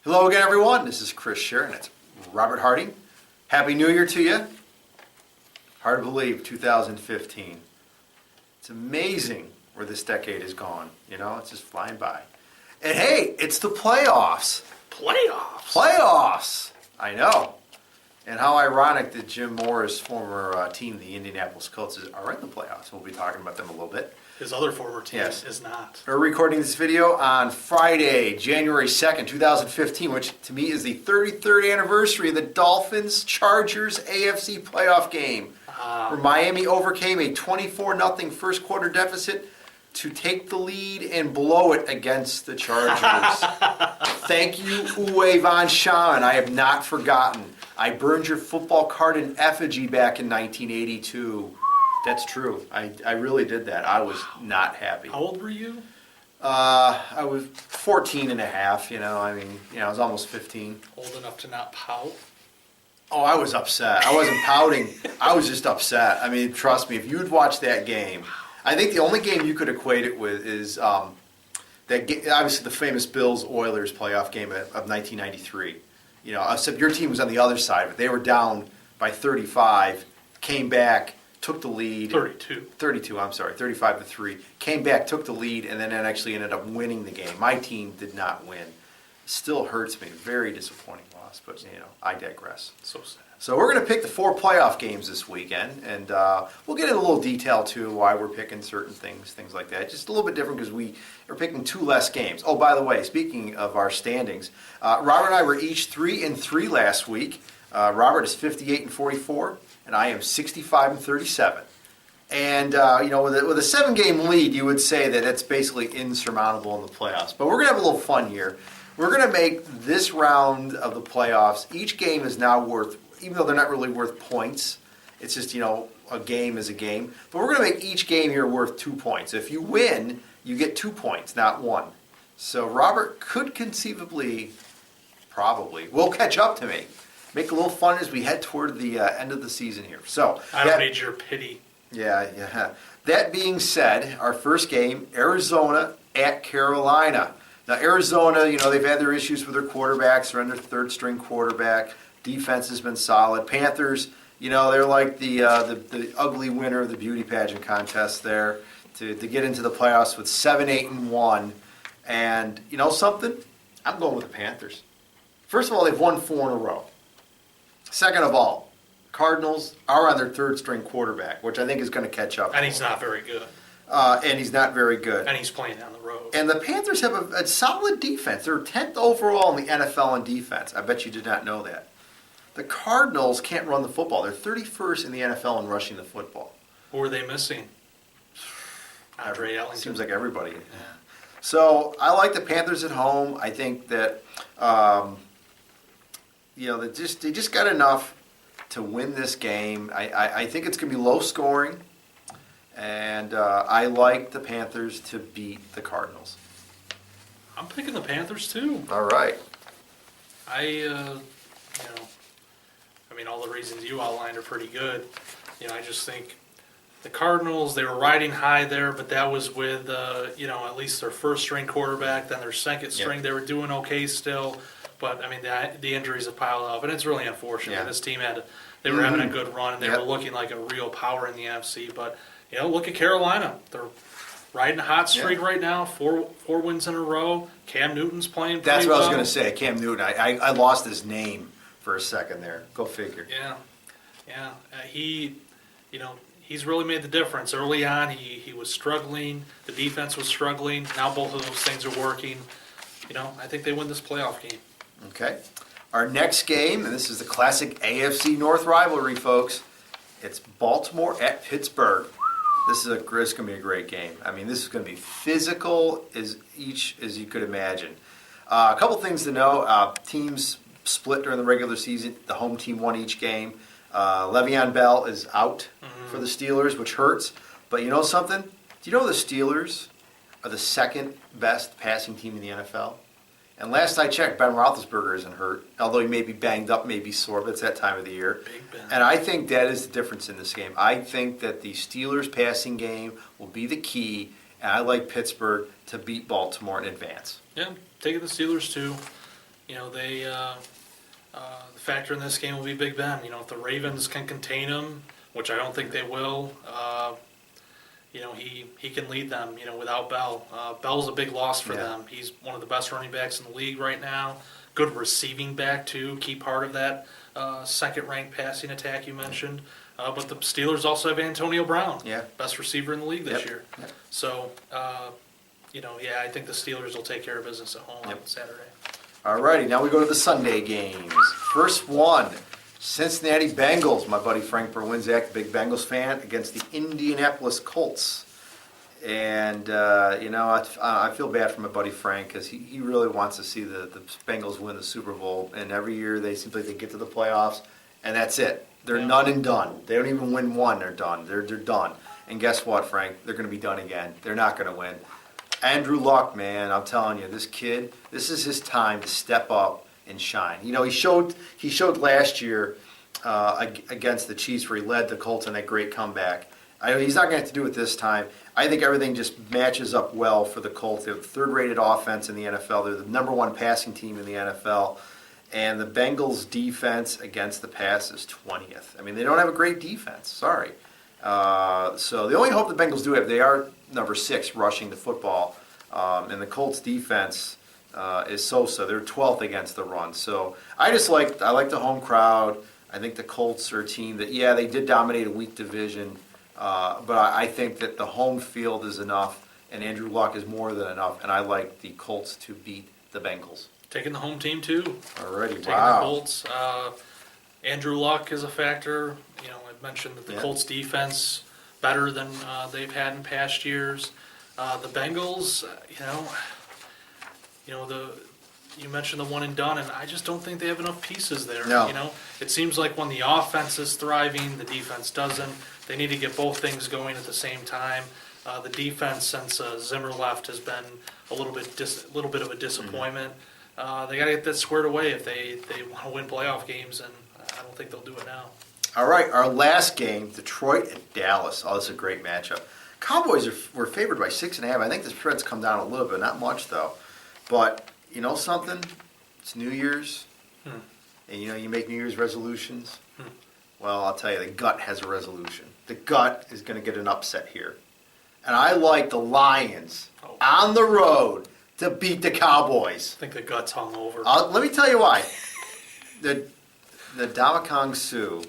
Hello again, everyone. This is Chris Sciria, and it's Robert Harding. Happy New Year to you. Hard to believe, 2015. It's amazing where this decade has gone. You know, it's just flying by. And hey, it's the playoffs. Playoffs! I know. And how ironic that Jim Moore's former team, the Indianapolis Colts, are in the playoffs. We'll be talking about them a little bit. His other former team is not. We're recording this video on Friday, January 2nd, 2015, which to me is the 33rd anniversary of the Dolphins-Chargers AFC playoff game, where Miami overcame a 24-0 first quarter deficit to take the lead and blow it against the Chargers. Thank you, Uwe von Schauen. I have not forgotten. I burned your football card in effigy back in 1982. That's true. I really did that. I was not happy. How old were you? I was 14 and a half, I was almost 15. Old enough to not pout? Oh, I was upset. I wasn't pouting. I was just upset. I mean, trust me, if you'd watched that game, I think the only game you could equate it with is obviously the famous Bills-Oilers playoff game of 1993. Except your team was on the other side of it. They were down by 35, came back, took the lead. 32, I'm sorry, 35-3. Came back, took the lead, and then actually ended up winning the game. My team did not win. Still hurts me. Very disappointing loss, but, I digress. So sad. So we're going to pick the 4 playoff games this weekend, and we'll get into a little detail, too, why we're picking certain things like that. Just a little bit different because we are picking 2 less games. Oh, by the way, speaking of our standings, Robert and I were each 3-3 last week. Robert is 58-44. And I am 65-37. And, with a 7-game lead, you would say that it's basically insurmountable in the playoffs. But we're going to have a little fun here. We're going to make this round of the playoffs, each game is now worth, even though they're not really worth points, it's just, a game is a game. But we're going to make each game here worth 2 points. If you win, you get 2 points, not 1. So Robert could conceivably, probably, will catch up to me. Make a little fun as we head toward the end of the season here. So I don't need your pity. Yeah. That being said, our first game, Arizona at Carolina. Now, Arizona, they've had their issues with their quarterbacks. They're on their third-string quarterback. Defense has been solid. Panthers, they're like the ugly winner of the beauty pageant contest there to get into the playoffs with 7-8-1. And something? I'm going with the Panthers. First of all, they've won 4 in a row. Second of all, Cardinals are on their third-string quarterback, which I think is going to catch up. And he's not very good. And he's playing down the road. And the Panthers have a solid defense. They're 10th overall in the NFL in defense. I bet you did not know that. The Cardinals can't run the football. They're 31st in the NFL in rushing the football. Who are they missing? Andre Ellington. Seems like everybody. Yeah. So I like the Panthers at home. I think that they just got enough to win this game. I think it's going to be low scoring, and I like the Panthers to beat the Cardinals. I'm picking the Panthers too. All right. All the reasons you outlined are pretty good. I just think the Cardinals, they were riding high there, but that was with, at least their first-string quarterback, then their second string. Yep. They were doing okay still. But, the injuries have piled up, and it's really unfortunate. Yeah. This team they were having a good run, and they were looking like a real power in the NFC. But, look at Carolina. They're riding a hot streak right now, 4 wins in a row. Cam Newton's playing pretty well. That's what I was going to say, Cam Newton. I lost his name for a second there. Go figure. Yeah. He's really made the difference. Early on, he was struggling. The defense was struggling. Now both of those things are working. I think they win this playoff game. Okay. Our next game, and this is the classic AFC North rivalry, folks. It's Baltimore at Pittsburgh. This is going to be a great game. This is going to be physical as you could imagine. A couple things to know. Teams split during the regular season. The home team won each game. Le'Veon Bell is out for the Steelers, which hurts. But you know something? Do you know the Steelers are the second best passing team in the NFL? And last I checked, Ben Roethlisberger isn't hurt, although he may be banged up, maybe sore, but it's that time of the year. Big Ben. And I think that is the difference in this game. I think that the Steelers' passing game will be the key, and I like Pittsburgh to beat Baltimore in advance. Yeah, taking the Steelers too. The factor in this game will be Big Ben. If the Ravens can contain him, which I don't think they will, he can lead them, without Bell. Bell's a big loss for them. He's one of the best running backs in the league right now. Good receiving back, too, key part of that second-ranked passing attack you mentioned. But the Steelers also have Antonio Brown, best receiver in the league this year. Yep. So, I think the Steelers will take care of business at home on Saturday. All righty, now we go to the Sunday games. First one, Cincinnati Bengals. My buddy Frank Berwinzak, big Bengals fan, against the Indianapolis Colts. And, I feel bad for my buddy Frank because he really wants to see the Bengals win the Super Bowl. And every year they seem like they get to the playoffs, and that's it. They're none and done. They don't even win one, they're done. They're done. And guess what, Frank? They're going to be done again. They're not going to win. Andrew Luck, man, I'm telling you, this kid, this is his time to step up and shine. He showed last year against the Chiefs where he led the Colts in that great comeback. He's not going to have to do it this time. I think everything just matches up well for the Colts. They have the third-rated offense in the NFL. They're the number one passing team in the NFL. And the Bengals' defense against the pass is 20th. I mean, they don't have a great defense. Sorry. So the only hope the Bengals do have, they are number 6 rushing the football. And the Colts' defense is so-so. They're 12th against the run. So I like the home crowd. I think the Colts are a team that, they did dominate a weak division. But I think that the home field is enough, and Andrew Luck is more than enough, and I like the Colts to beat the Bengals. Taking the home team, too. Alrighty, Taking the Colts. Andrew Luck is a factor. I mentioned that the Colts defense better than they've had in past years. The Bengals, you mentioned the one and done, and I just don't think they have enough pieces there. No. It seems like when the offense is thriving, the defense doesn't. They need to get both things going at the same time. The defense, since Zimmer left, has been a little bit of a disappointment. They got to get that squared away if they want to win playoff games, and I don't think they'll do it now. All right, our last game, Detroit and Dallas. Oh, this is a great matchup. Cowboys were favored by 6.5. I think the spread's come down a little bit, not much though. But you know something? It's New Year's, and you make New Year's resolutions. Well, I'll tell you, the gut has a resolution. The gut is going to get an upset here, and I like the Lions on the road to beat the Cowboys. I think the gut's hung over. Let me tell you why. The Ndamukong Suh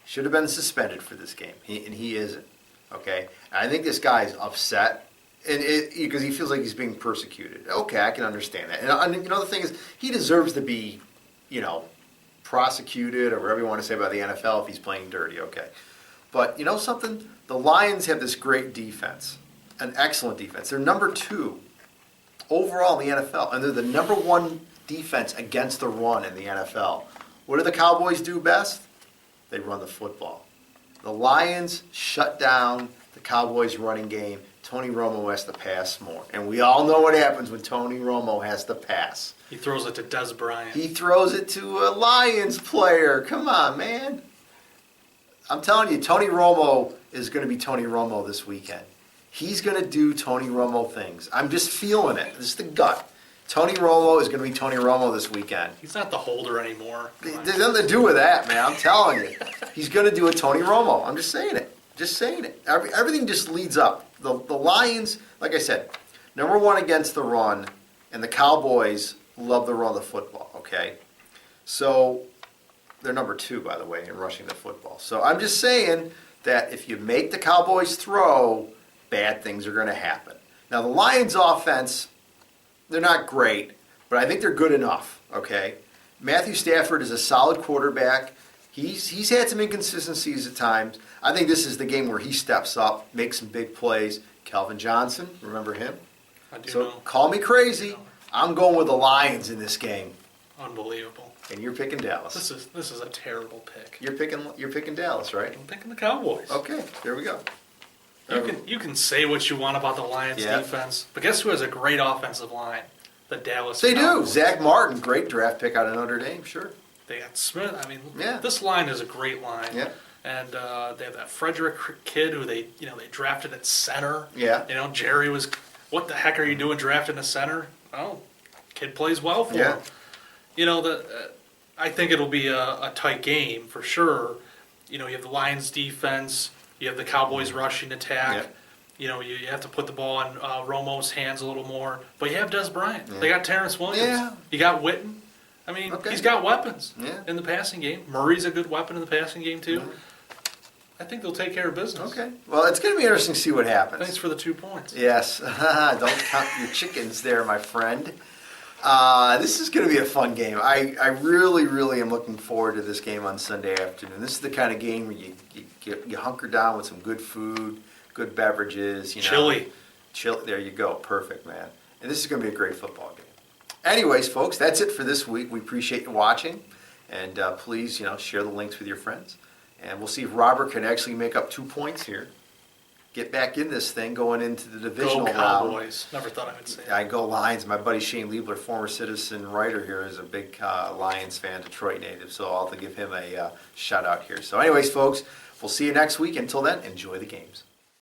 should have been suspended for this game, and he isn't. Okay, and I think this guy is upset, because he feels like he's being persecuted. Okay, I can understand that. And the thing is, he deserves to be, prosecuted or whatever you want to say about the NFL if he's playing dirty. Okay, but you know something? The Lions have this great defense, an excellent defense. They're number 2 overall in the NFL, and they're the number 1 defense against the run in the NFL. What do the Cowboys do best? They run the football. The Lions shut down the Cowboys' running game. Tony Romo has to pass more. And we all know what happens when Tony Romo has to pass. He throws it to Des Bryant. He throws it to a Lions player. Come on, man. I'm telling you, Tony Romo is going to be Tony Romo this weekend. He's going to do Tony Romo things. I'm just feeling it. This is the gut. Tony Romo is going to be Tony Romo this weekend. He's not the holder anymore. There's nothing to do with that, man. I'm telling you. He's going to do a Tony Romo. I'm just saying it. Just saying it. Everything just leads up. The Lions, like I said, number 1 against the run, and the Cowboys love to run the football, okay? So they're number 2, by the way, in rushing the football. So I'm just saying that if you make the Cowboys throw, bad things are going to happen. Now, the Lions' offense, they're not great, but I think they're good enough, okay? Matthew Stafford is a solid quarterback. He's had some inconsistencies at times. I think this is the game where he steps up, makes some big plays. Calvin Johnson, remember him? I do So know. call me crazy. I'm going with the Lions in this game. Unbelievable. And you're picking Dallas. This is a terrible pick. You're picking Dallas, right? I'm picking the Cowboys. Okay, there we go. You can say what you want about the Lions defense, but guess who has a great offensive line? The Dallas They Cowboys. do. Zach Martin, great draft pick out of Notre Dame, sure. They got Smith. I mean, Yeah. this line is a great line. Yeah. And they have that Frederick kid who they drafted at center. Yeah. Jerry was, what the heck are you doing drafting a center? Oh, kid plays well for Yeah. him. You know, I think it'll be a tight game for sure. You know, you have the Lions defense, you have the Cowboys rushing attack. Yep. You know, you have to put the ball in Romo's hands a little more. But you have Des Bryant. Yeah. They got Terrence Williams. Yeah. You got Witten. I mean, Okay. he's got weapons Yeah. in the passing game. Murray's a good weapon in the passing game, too. I think they'll take care of business. Okay. Well, it's going to be interesting to see what happens. Thanks for the 2 points. Yes. Don't count your chickens there, my friend. This is going to be a fun game. I really, really am looking forward to this game on Sunday afternoon. This is the kind of game where you hunker down with some good food, good beverages. Chili. There you go. Perfect, man. And this is going to be a great football game. Anyways, folks, that's it for this week. We appreciate you watching. And please, share the links with your friends. And we'll see if Robert can actually make up 2 points here. Get back in this thing going into the divisional Go round. Cowboys. Never thought I would say that. I go Lions. My buddy Shane Liebler, former Citizen writer here, is a big Lions fan, Detroit native. So I'll have to give him a shout out here. So anyways, folks, we'll see you next week. Until then, enjoy the games.